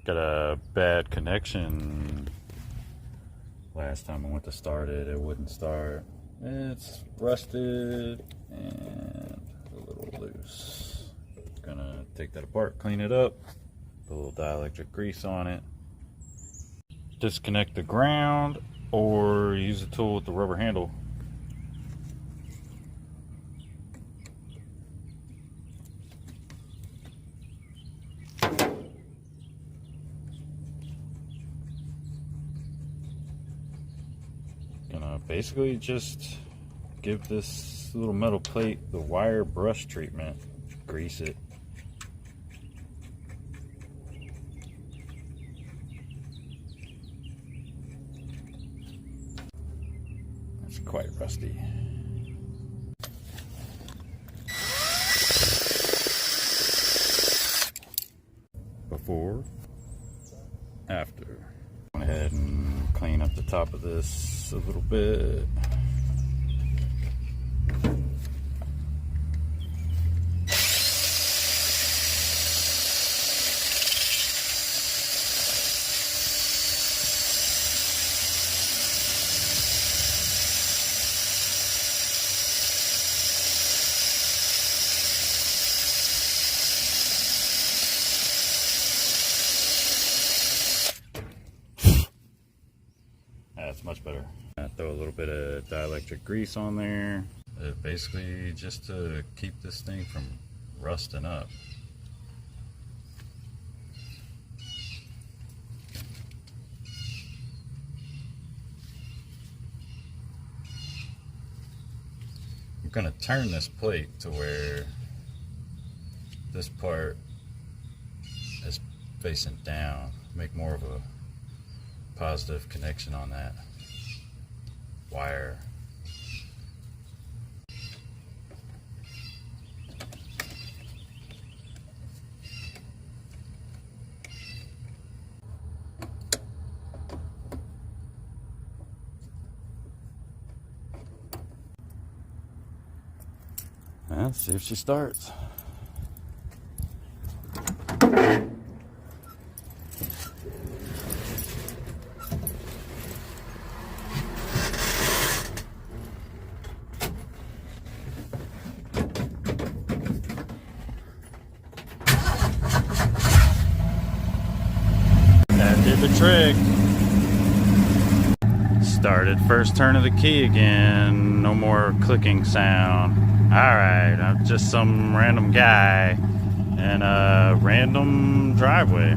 Got a bad connection. Last time I went to start it, it wouldn't start. It's rusted and a little loose. Gonna take that apart, clean it up, put a little dielectric grease on it. Disconnect the ground or use a tool with the rubber handle. Gonna basically just give this little metal plate the wire brush treatment, grease it. It's quite rusty. Before, after. Went ahead and clean up the top of this a little bit. That's much better. I throw a little bit of dielectric grease on there, basically just to keep this thing from rusting up. I'm gonna turn this plate to where this part is facing down, make more of a positive connection on that wire. Let's see if she starts. That did the trick. Started first turn of the key again. No more clicking sound. Alright, I'm just some random guy in a random driveway.